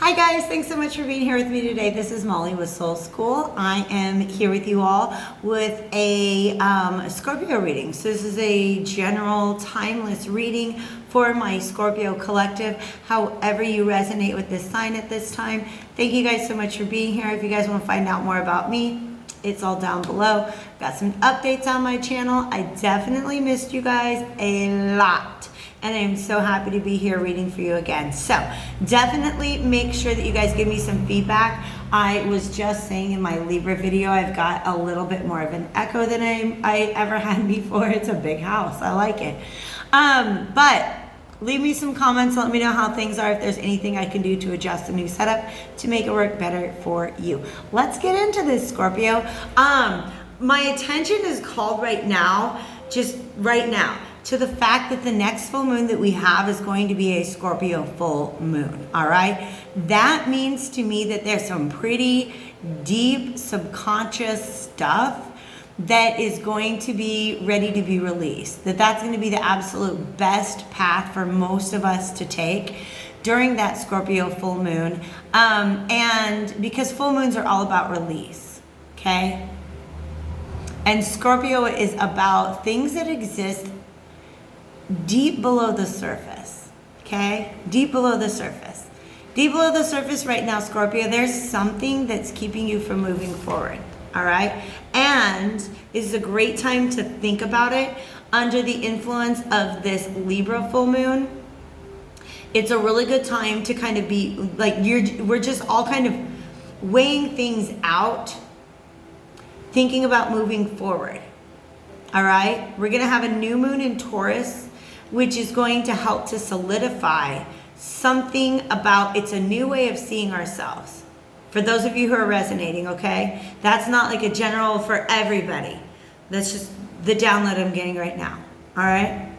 Hi guys, thanks so much for being here with me today. This is Molly with Soul School. I am here with you all with a Scorpio reading. So this is a general timeless reading for my Scorpio collective. However you resonate with this sign at this time. Thank you guys so much for being here. If you guys want to find out more about me, it's all down below. Got some updates on my channel. I definitely missed you guys a lot. And I'm so happy to be here reading for you again. So definitely make sure that you guys give me some feedback. I was just saying in my Libra video, I've got a little bit more of an echo than I ever had before. It's a big house. I like it. But leave me some comments. Let me know how things are, if there's anything I can do to adjust the new setup to make it work better for you. Let's get into this, Scorpio. My attention is called right now, just right now, to the fact that the next full moon that we have is going to be a Scorpio full moon, all right? That means to me that there's some pretty deep subconscious stuff that is going to be ready to be released. That's going to be the absolute best path for most of us to take during that Scorpio full moon. And because full moons are all about release, okay? And Scorpio is about things that exist deep below the surface, okay? Deep below the surface. Deep below the surface right now, Scorpio, there's something that's keeping you from moving forward, all right? And it's a great time to think about it under the influence of this Libra full moon. It's a really good time to kind of be like, we're just all kind of weighing things out, thinking about moving forward, all right? We're gonna have a new moon in Taurus, which is going to help to solidify something about, it's a new way of seeing ourselves. For those of you who are resonating, okay? That's not like a general for everybody. That's just the download I'm getting right now, all right?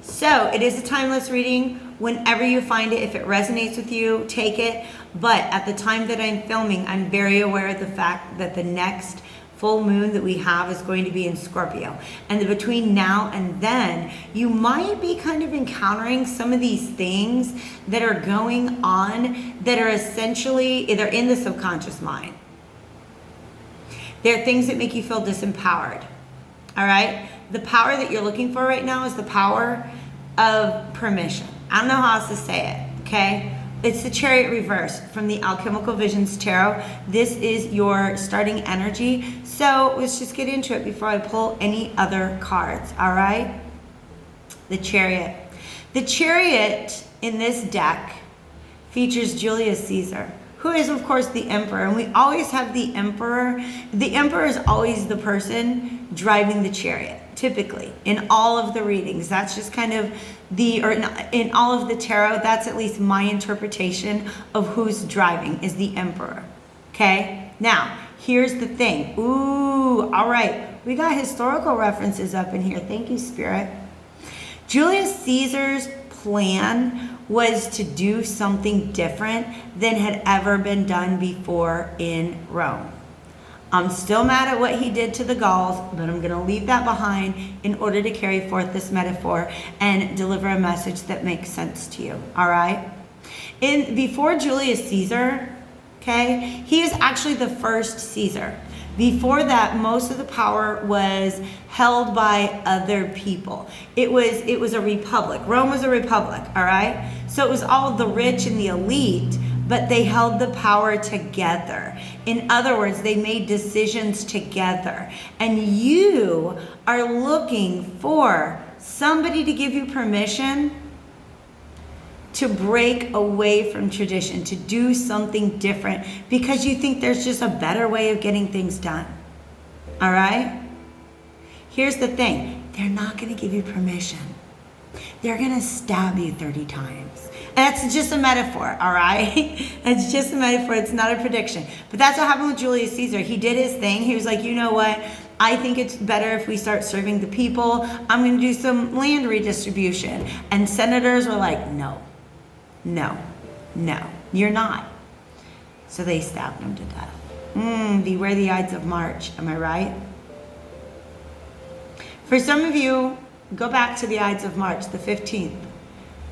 So it is a timeless reading. Whenever you find it, if it resonates with you, take it. But at the time that I'm filming, I'm very aware of the fact that the next full moon that we have is going to be in Scorpio. And between now and then, you might be kind of encountering some of these things that are going on that are essentially, they're in the subconscious mind. They're things that make you feel disempowered, all right? The power that you're looking for right now is the power of permission. I don't know how else to say it, okay? It's the Chariot reverse from the Alchemical Visions Tarot. This is your starting energy. So let's just get into it before I pull any other cards, all right? The Chariot. The Chariot in this deck features Julius Caesar, who is, of course, the Emperor. And we always have the Emperor. The Emperor is always the person driving the chariot, typically, in all of the readings. That's just kind of in all of the tarot, that's at least my interpretation of who's driving, is the Emperor, okay? Now, here's the thing. Ooh, all right. We got historical references up in here. Thank you, Spirit. Julius Caesar's plan was to do something different than had ever been done before in Rome. I'm still mad at what he did to the Gauls, but I'm going to leave that behind in order to carry forth this metaphor and deliver a message that makes sense to you, all right? Before Julius Caesar, okay, he is actually the first Caesar. Before that, most of the power was held by other people. It was a republic. Rome was a republic, all right? So it was all the rich and the elite, but they held the power together. In other words, they made decisions together. And you are looking for somebody to give you permission to break away from tradition, to do something different, because you think there's just a better way of getting things done. All right? Here's the thing. They're not going to give you permission. They're going to stab you 30 times. And that's just a metaphor, all right? It's just a metaphor. It's not a prediction. But that's what happened with Julius Caesar. He did his thing. He was like, you know what? I think it's better if we start serving the people. I'm going to do some land redistribution. And senators were like, no, you're not. So they stabbed him to death. Beware the Ides of March. Am I right? For some of you, go back to the Ides of March, the 15th.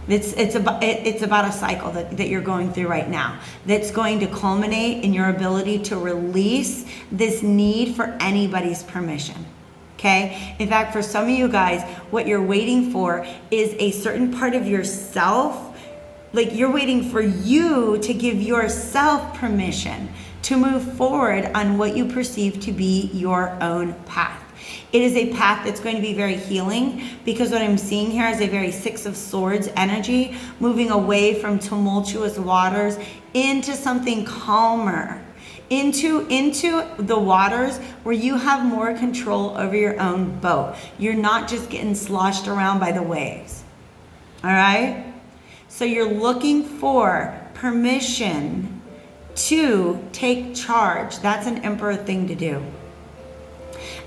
It's about a cycle that you're going through right now that's going to culminate in your ability to release this need for anybody's permission. Okay? In fact, for some of you guys, what you're waiting for is a certain part of yourself. Like, you're waiting for you to give yourself permission to move forward on what you perceive to be your own path. It is a path that's going to be very healing, because what I'm seeing here is a very Six of Swords energy, moving away from tumultuous waters into something calmer, into the waters where you have more control over your own boat. You're not just getting sloshed around by the waves. All right? So you're looking for permission to take charge. That's an Emperor thing to do.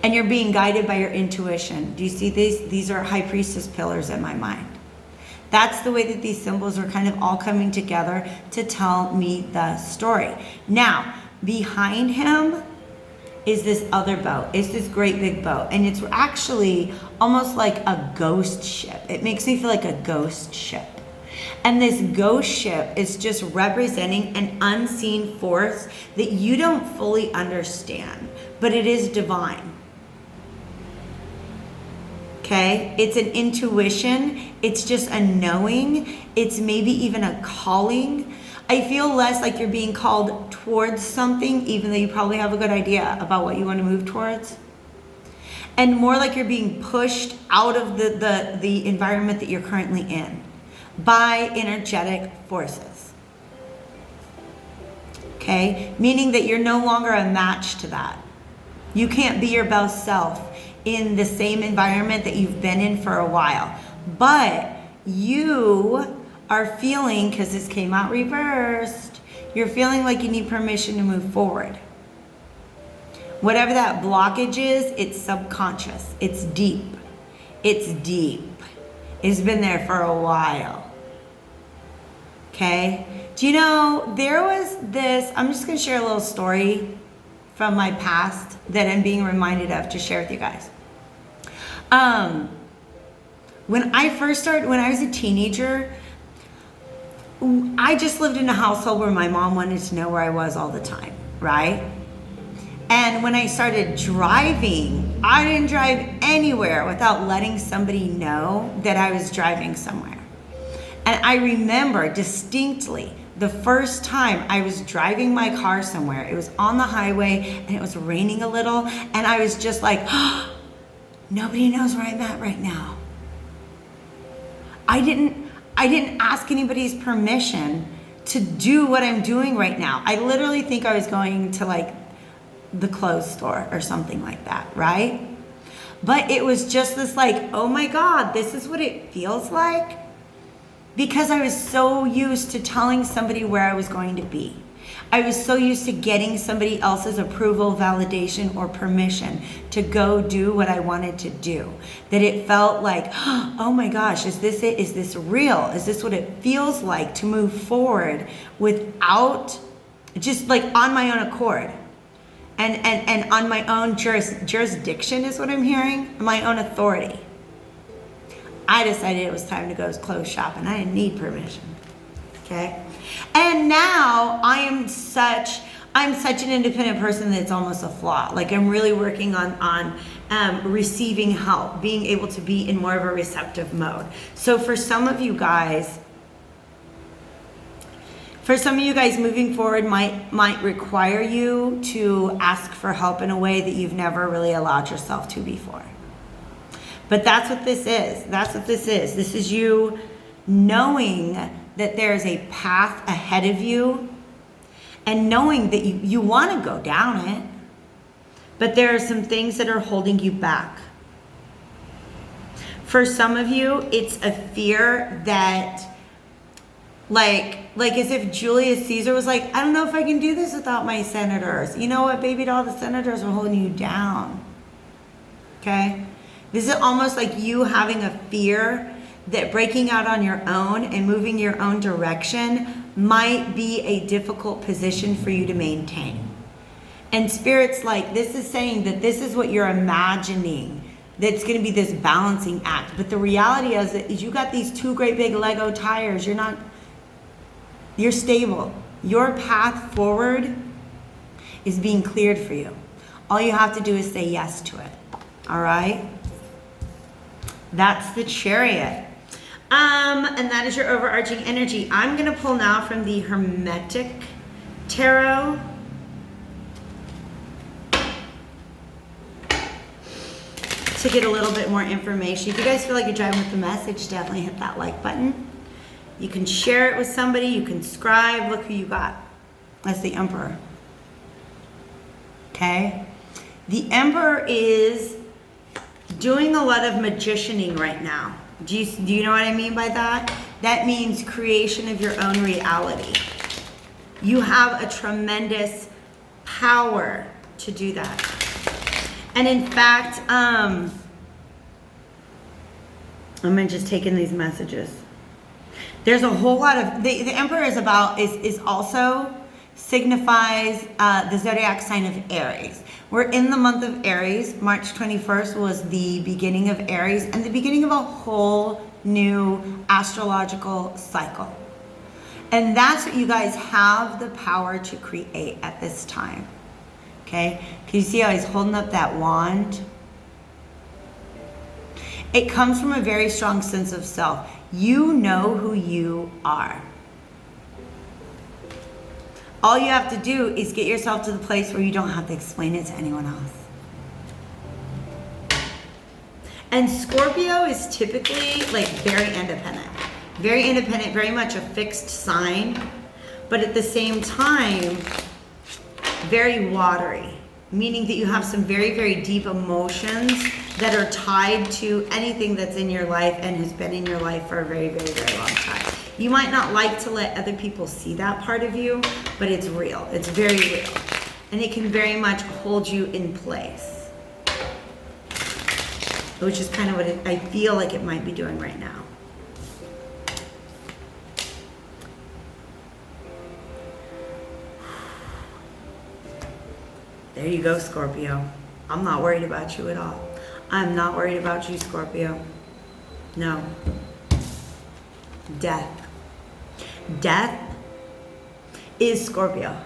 And you're being guided by your intuition. Do you see these? These are High Priestess pillars in my mind. That's the way that these symbols are kind of all coming together to tell me the story. Now, behind him is this other boat. It's this great big boat. And it's actually almost like a ghost ship. It makes me feel like a ghost ship. And this ghost ship is just representing an unseen force that you don't fully understand, but it is divine. Okay? It's an intuition. It's just a knowing. It's maybe even a calling. I feel less like you're being called towards something, even though you probably have a good idea about what you want to move towards. And more like you're being pushed out of the environment that you're currently in by energetic forces. Okay? Meaning that you're no longer a match to that. You can't be your best self in the same environment that you've been in for a while. But you are feeling, because this came out reversed, you're feeling like you need permission to move forward. Whatever that blockage is, it's subconscious. It's deep. It's deep. It's been there for a while. Okay? Do you know, there was this, I'm just going to share a little story from my past that I'm being reminded of to share with you guys. When I was a teenager, I just lived in a household where my mom wanted to know where I was all the time, right? And when I started driving, I didn't drive anywhere without letting somebody know that I was driving somewhere. And I remember distinctly the first time I was driving my car somewhere. It was on the highway and it was raining a little, and I was just like, oh, nobody knows where I'm at right now. I didn't ask anybody's permission to do what I'm doing right now. I literally think I was going to like the clothes store or something like that, right? But it was just this like, oh my God, this is what it feels like. Because I was so used to telling somebody where I was going to be. I was so used to getting somebody else's approval, validation, or permission to go do what I wanted to do, that it felt like, oh my gosh, is this it? Is this real? Is this what it feels like to move forward without, just like on my own accord? And on my own jurisdiction is what I'm hearing, my own authority. I decided it was time to go clothes shopping. I didn't need permission. Okay? And now I'm such an independent person that it's almost a flaw. Like, I'm really working on receiving help, being able to be in more of a receptive mode. So for some of you guys, moving forward might require you to ask for help in a way that you've never really allowed yourself to before. But that's what this is. That's what this is. This is you knowing that there's a path ahead of you, and knowing that you want to go down it, but there are some things that are holding you back. For some of you, it's a fear that, like as if Julius Caesar was like, I don't know if I can do this without my senators. You know what, baby doll, the senators are holding you down. Okay? This is almost like you having a fear that breaking out on your own and moving your own direction might be a difficult position for you to maintain. And Spirit's like, this is saying that this is what you're imagining that's going to be this balancing act. But the reality is you got these two great big Lego tires. You're stable. Your path forward is being cleared for you. All you have to do is say yes to it. All right? That's the Chariot. And that is your overarching energy. I'm going to pull now from the Hermetic Tarot. To get a little bit more information. If you guys feel like you're driving with the message, definitely hit that like button. You can share it with somebody. You can scribe. Look who you got. That's the Emperor. Okay? The Emperor is doing a lot of magicianing right now. Do you know what I mean by that? That means creation of your own reality. You have a tremendous power to do that. And in fact, I'm just taking these messages. There's a whole lot of, the Emperor is also signifies the zodiac sign of Aries. We're in the month of Aries. March 21st was the beginning of Aries and the beginning of a whole new astrological cycle. And that's what you guys have the power to create at this time. Okay, can you see how he's holding up that wand? It comes from a very strong sense of self. You know who you are. All you have to do is get yourself to the place where you don't have to explain it to anyone else. And Scorpio is typically like very independent, very much a fixed sign, but at the same time, very watery, meaning that you have some very, very deep emotions that are tied to anything that's in your life and has been in your life for a very, very, very long time. You might not like to let other people see that part of you, but it's real. It's very real. And it can very much hold you in place, which is kind of what I feel like it might be doing right now. There you go, Scorpio. I'm not worried about you at all. I'm not worried about you, Scorpio. No. Death. Death is Scorpio.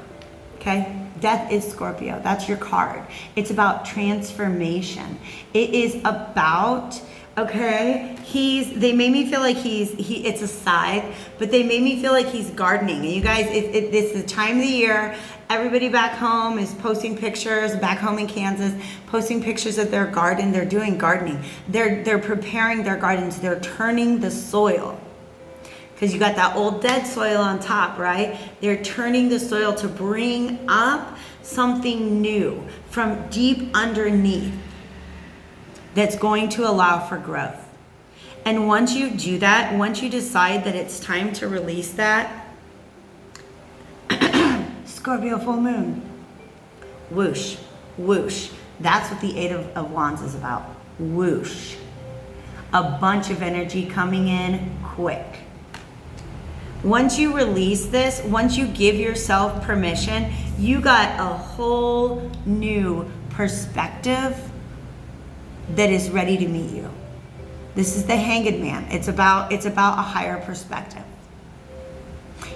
Okay? Death is Scorpio. That's your card. It's about transformation. It is about, okay, they made me feel like it's a scythe, but they made me feel like he's gardening. And you guys, it's the time of the year. Everybody back home is posting pictures, back home in Kansas, posting pictures of their garden. They're doing gardening. They're preparing their gardens. They're turning the soil. Because you got that old dead soil on top, right? They're turning the soil to bring up something new from deep underneath that's going to allow for growth. And once you do that, once you decide that it's time to release that, Scorpio full moon. Whoosh, whoosh. That's what the Eight of Wands is about. Whoosh. A bunch of energy coming in quick. Once you release this, once you give yourself permission, you got a whole new perspective that is ready to meet you. This is the Hanged Man. It's about a higher perspective.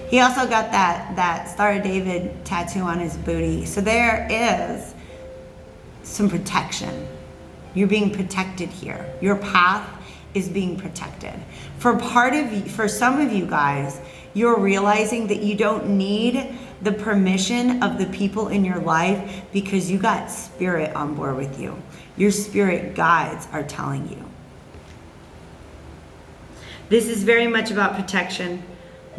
He also got that Star of David tattoo on his booty. So there is some protection. You're being protected here. Your path is being protected. For some of you guys, you're realizing that you don't need the permission of the people in your life because you got spirit on board with you. Your spirit guides are telling you. This is very much about protection.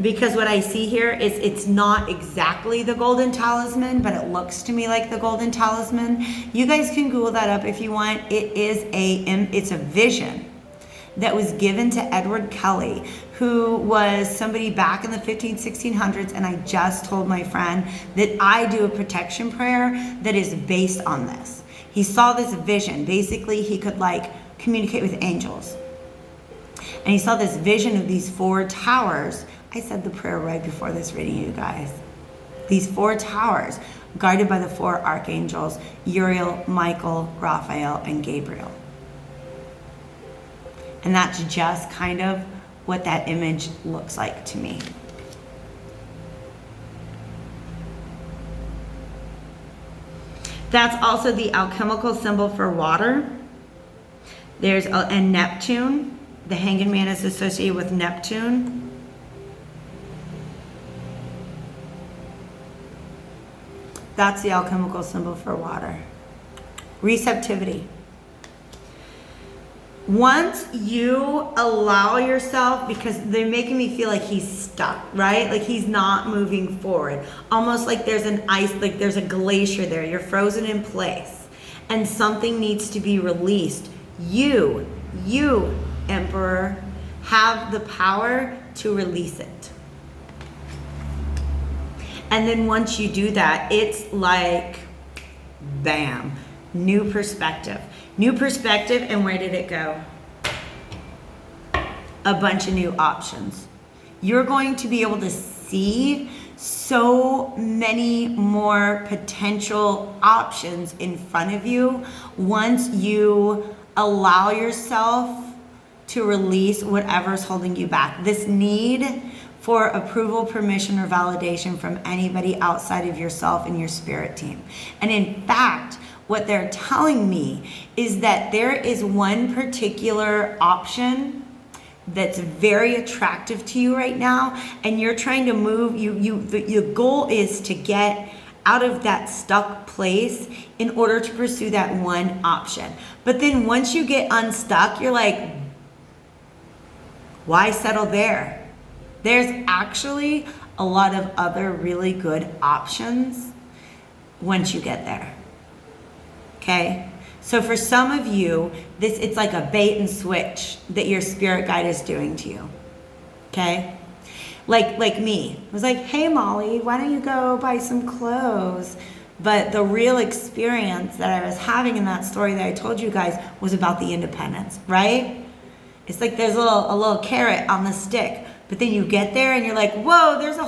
Because what I see here is it's not exactly the golden talisman, but it looks to me like the golden talisman. You guys can Google that up if you want. It's a vision that was given to Edward Kelly, who was somebody back in the 1600s, and I just told my friend that I do a protection prayer that is based on this. He saw this vision. Basically, he could communicate with angels. And he saw this vision of these 4 towers. I said the prayer right before this reading, you guys. These 4 towers guarded by the 4 archangels, Uriel, Michael, Raphael, and Gabriel. And that's just kind of what that image looks like to me. That's also the alchemical symbol for water. There's and Neptune. The Hanged Man is associated with Neptune. That's the alchemical symbol for water. Receptivity. Once you allow yourself, because they're making me feel like he's stuck, right? Like he's not moving forward. Almost like there's an ice, like there's a glacier there. You're frozen in place and something needs to be released. You, Emperor, have the power to release it. And then once you do that, it's like, bam, new perspective. New perspective, and where did it go? A bunch of new options. You're going to be able to see so many more potential options in front of you once you allow yourself to release whatever's holding you back. This need for approval, permission, or validation from anybody outside of yourself and your spirit team. And in fact, what they're telling me is that there is one particular option that's very attractive to you right now, and you're trying to move. Your goal is to get out of that stuck place in order to pursue that one option. But then once you get unstuck, you're like, why settle there? There's actually a lot of other really good options once you get there. Okay, so for some of you, it's like a bait and switch that your spirit guide is doing to you. Okay, like me, I was like, hey Molly, why don't you go buy some clothes? But the real experience that I was having in that story that I told you guys was about the independence, right? It's like there's a little carrot on the stick, but then you get there and you're like, whoa, there's a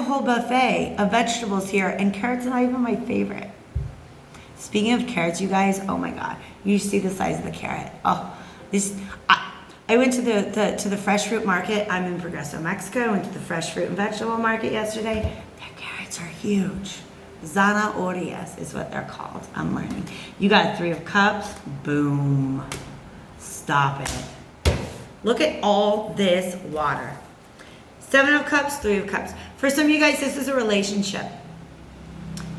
whole buffet of vegetables here, and carrots are not even my favorite. Speaking of carrots, you guys, oh my God, you see the size of the carrot. Oh, I went to the fresh fruit market. I'm in Progreso, Mexico. I went to the fresh fruit and vegetable market yesterday. Their carrots are huge. Zanahorias is what they're called. I'm learning. You got 3 of cups. Boom. Stop it. Look at all this water. 7 of cups, 3 of cups. For some of you guys, this is a relationship,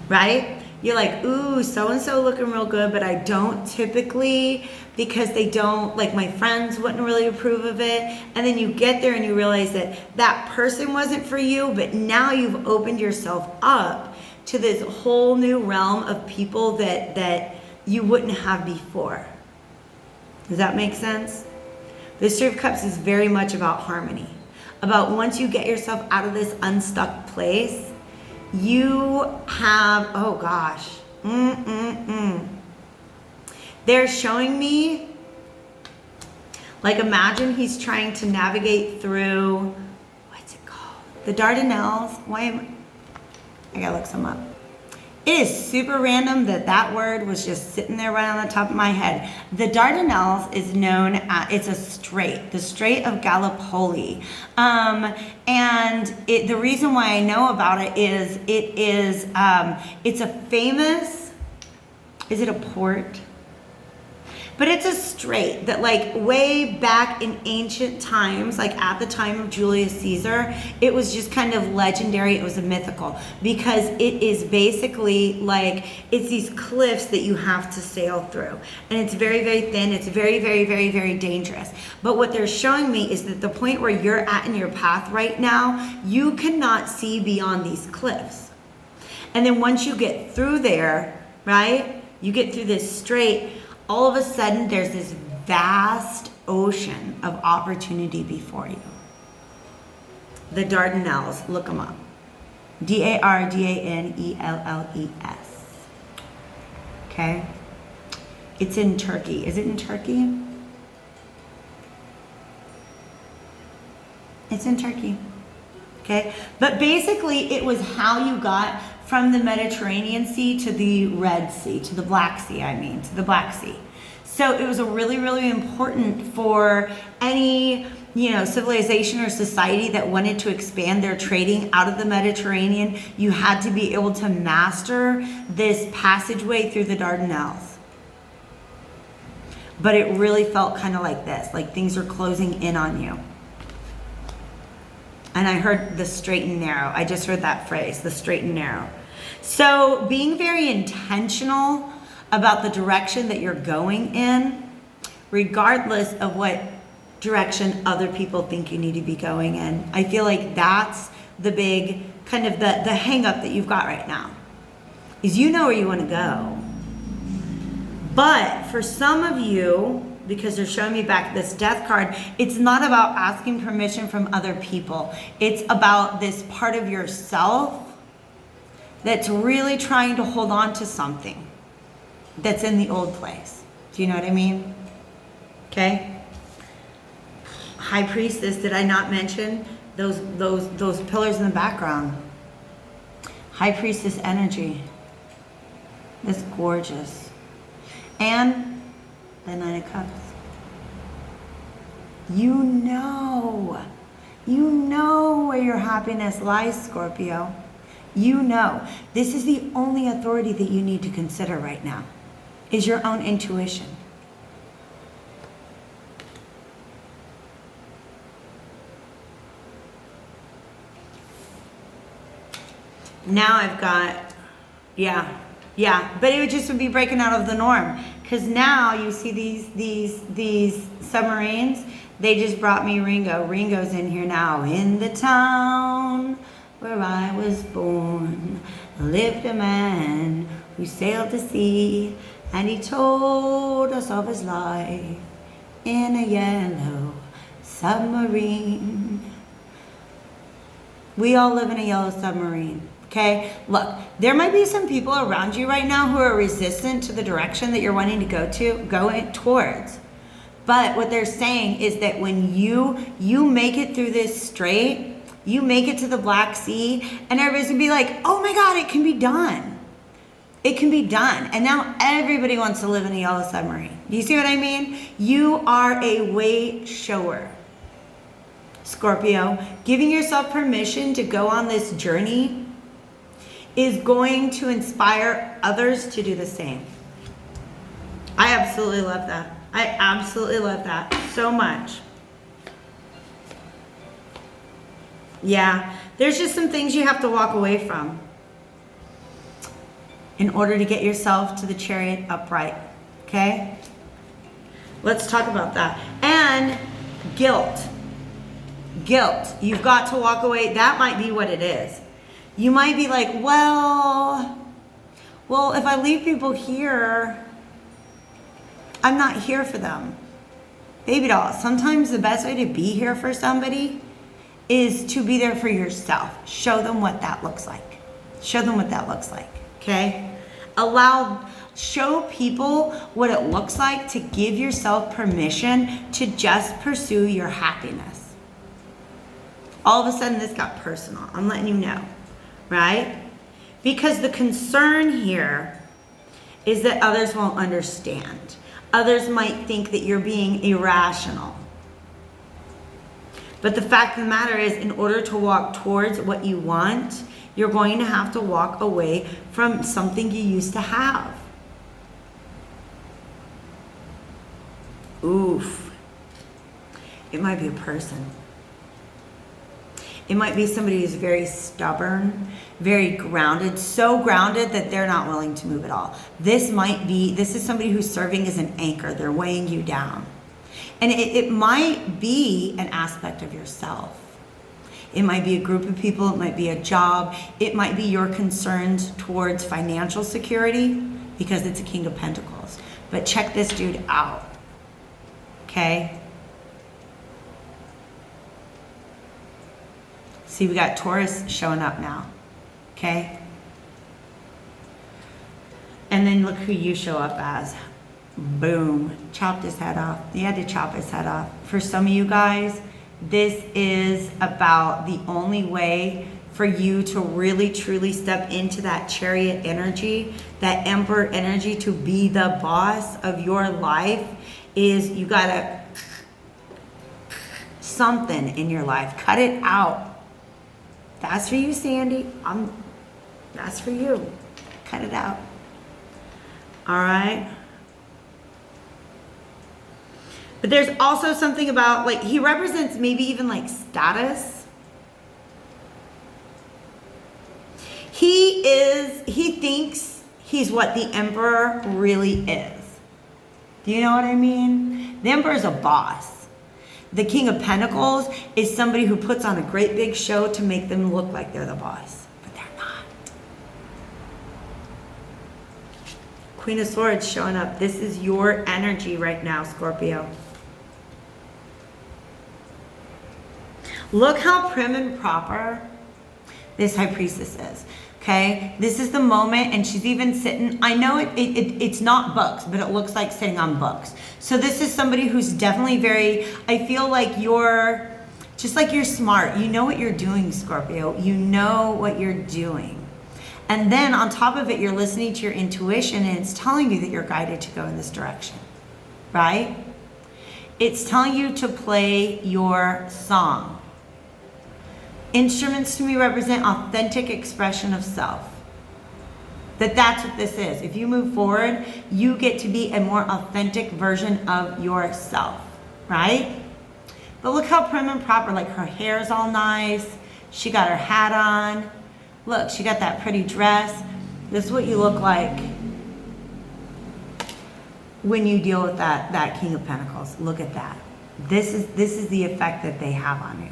right? You're like, ooh, so-and-so looking real good, but I don't typically, because they don't, like my friends wouldn't really approve of it. And then you get there and you realize that that person wasn't for you, but now you've opened yourself up to this whole new realm of people that you wouldn't have before. Does that make sense? This 3 of Cups is very much about harmony. About once you get yourself out of this unstuck place, you have, oh gosh, They're showing me, like imagine he's trying to navigate through, what's it called? The Dardanelles. I gotta look some up. It is super random that word was just sitting there right on the top of my head. The Dardanelles is known as, it's a strait, the Strait of Gallipoli. And the reason why I know about it is, it's a famous, is it a port? But it's a strait that like way back in ancient times, like at the time of Julius Caesar, it was just kind of legendary. It was a mythical because it is basically like, it's these cliffs that you have to sail through. And it's very, very thin. It's very, very, very, very dangerous. But what they're showing me is that the point where you're at in your path right now, you cannot see beyond these cliffs. And then once you get through there, right, you get through this strait, all of a sudden there's this vast ocean of opportunity before you. The Dardanelles, look them up. Dardanelles. Okay? It's in Turkey. Is it in Turkey? It's in Turkey. Okay? But basically it was how you got from the Mediterranean Sea to the Red Sea, to the Black Sea, to the Black Sea. So it was a really, really important for any, civilization or society that wanted to expand their trading out of the Mediterranean. You had to be able to master this passageway through the Dardanelles. But it really felt kind of like this, like things are closing in on you. And I heard the straight and narrow. I just heard that phrase, the straight and narrow. So being very intentional about the direction that you're going in, regardless of what direction other people think you need to be going in. I feel like that's the big kind of the hang up that you've got right now, is you know where you want to go. But for some of you, because they're showing me back this death card, it's not about asking permission from other people. It's about this part of yourself that's really trying to hold on to something that's in the old place. Do you know what I mean? Okay. High Priestess, did I not mention those pillars in the background? High Priestess energy. It's gorgeous. And the Nine of Cups. You know where your happiness lies, Scorpio. You know. This is the only authority that you need to consider right now, is your own intuition. Now I've got, but it would be breaking out of the norm. Because now you see these submarines, they just brought me Ringo. Ringo's in here now. In the town where I was born, lived a man who sailed the sea, and he told us of his life in a yellow submarine. We all live in a yellow submarine. Okay, look, there might be some people around you right now who are resistant to the direction that you're wanting to go towards. But what they're saying is that when you make it through this strait, you make it to the Black Sea, and everybody's gonna be like, oh my God, it can be done. It can be done. And now everybody wants to live in a yellow submarine. Do you see what I mean? You are a way shower, Scorpio. Giving yourself permission to go on this journey is going to inspire others to do the same. I absolutely love that. I absolutely love that so much. Yeah, there's just some things you have to walk away from in order to get yourself to the Chariot upright, okay? Let's talk about that. And guilt. Guilt. You've got to walk away. That might be what it is. You might be like, well, if I leave people here, I'm not here for them. Baby doll, sometimes the best way to be here for somebody is to be there for yourself. Show them what that looks like. Show them what that looks like, okay? Show people what it looks like to give yourself permission to just pursue your happiness. All of a sudden, this got personal. I'm letting you know. Right? Because the concern here is that others won't understand. Others might think that you're being irrational. But the fact of the matter is, in order to walk towards what you want, you're going to have to walk away from something you used to have. Oof. It might be a person. It might be somebody who's very stubborn, very grounded, so grounded that they're not willing to move at all. This is somebody who's serving as an anchor. They're weighing you down. And it might be an aspect of yourself. It might be a group of people. It might be a job. It might be your concerns towards financial security, because it's a King of Pentacles. But check this dude out. Okay? See, we got Taurus showing up now, okay? And then look who you show up as. Boom, chopped his head off. He had to chop his head off. For some of you guys, this is about the only way for you to really truly step into that chariot energy, that emperor energy, to be the boss of your life, is you gotta something in your life. Cut it out. That's for you, Sandy. That's for you. Cut it out. All right. But there's also something about, like, he represents maybe even like status. He thinks he's what the emperor really is. Do you know what I mean? The emperor is a boss. The King of Pentacles is somebody who puts on a great big show to make them look like they're the boss, but they're not. Queen of Swords showing up. This is your energy right now, Scorpio. Look how prim and proper this High Priestess is. Okay, this is the moment, and she's even sitting. I know it's not books, but it looks like sitting on books. So this is somebody who's definitely very, I feel like you're, just like you're smart. You know what you're doing, Scorpio. You know what you're doing. And then on top of it, you're listening to your intuition, and it's telling you that you're guided to go in this direction, right? It's telling you to play your song. Instruments to me represent authentic expression of self. That's what this is. If you move forward, you get to be a more authentic version of yourself, right? But look how prim and proper, like her hair's all nice. She got her hat on. Look, she got that pretty dress. This is what you look like when you deal with that King of Pentacles. Look at that. This is the effect that they have on you.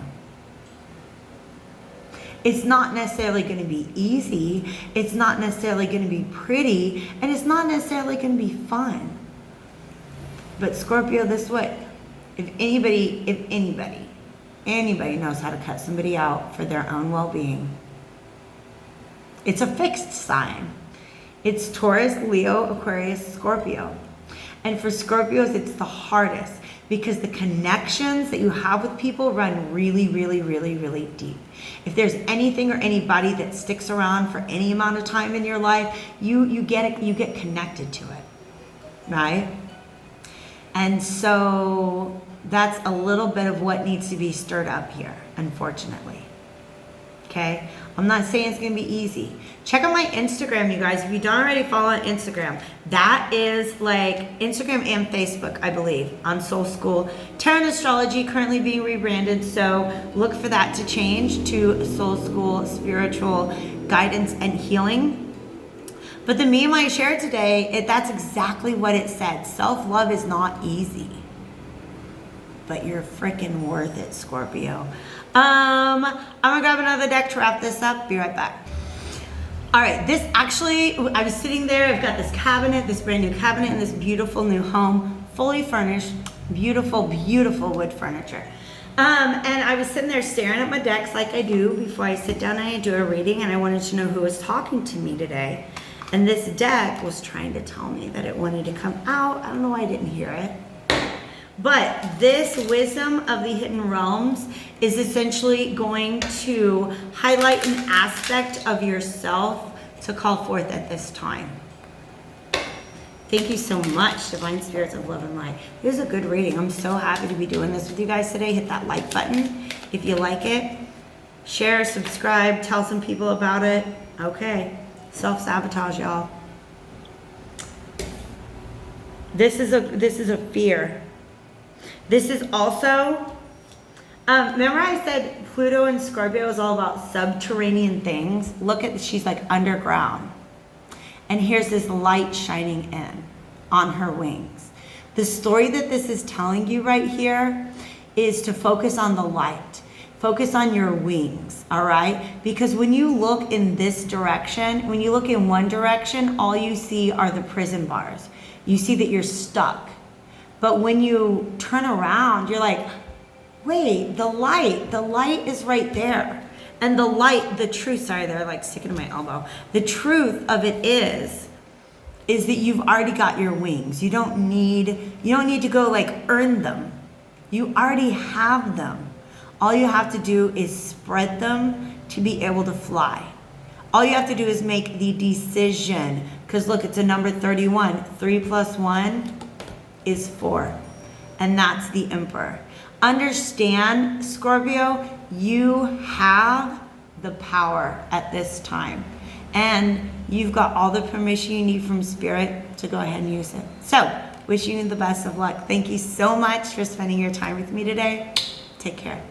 It's not necessarily going to be easy. It's not necessarily going to be pretty. And it's not necessarily going to be fun. But Scorpio, this way, if anybody knows how to cut somebody out for their own well-being, it's a fixed sign. It's Taurus, Leo, Aquarius, Scorpio. And for Scorpios, it's the hardest, because the connections that you have with people run really, really, really, really deep. If there's anything or anybody that sticks around for any amount of time in your life, you get connected to it, right? And so that's a little bit of what needs to be stirred up here, unfortunately. Okay? I'm not saying it's going to be easy. Check out my Instagram, you guys. If you don't already follow on Instagram, that is like Instagram and Facebook, I believe, on Soul School Tarot Astrology, currently being rebranded. So look for that to change to Soul School Spiritual Guidance and Healing. But the meme I shared today, that's exactly what it said. Self-love is not easy, but you're freaking worth it, Scorpio. I'm gonna grab another deck to wrap this up. Be right back. All right, this actually, I was sitting there, I've got this cabinet, this brand new cabinet in this beautiful new home, fully furnished, beautiful, beautiful wood furniture. And I was sitting there staring at my decks like I do before I sit down and I do a reading, and I wanted to know who was talking to me today. And this deck was trying to tell me that it wanted to come out. I don't know why I didn't hear it. But this wisdom of the hidden realms is essentially going to highlight an aspect of yourself to call forth at this time. Thank you so much, Divine Spirits of Love and Light. It was a good reading. I'm so happy to be doing this with you guys today. Hit that like button if you like it. Share, subscribe, tell some people about it. Okay, self-sabotage, y'all. This is a fear. This is also, remember I said Pluto and Scorpio is all about subterranean things? Look at, she's like underground. And here's this light shining in on her wings. The story that this is telling you right here is to focus on the light. Focus on your wings, all right? Because when you look in this direction, when you look in one direction, all you see are the prison bars. You see that you're stuck. But when you turn around, you're like, wait, the light is right there. And the light, the truth, sorry, they're like sticking to my elbow. The truth of it is that you've already got your wings. You don't need to go like earn them. You already have them. All you have to do is spread them to be able to fly. All you have to do is make the decision, because look, it's a number 31. 3 plus 1 is 4, and that's the Emperor. Understand, Scorpio, you have the power at this time, and you've got all the permission you need from Spirit to go ahead and use it. So, wishing you the best of luck. Thank you so much for spending your time with me today. Take care.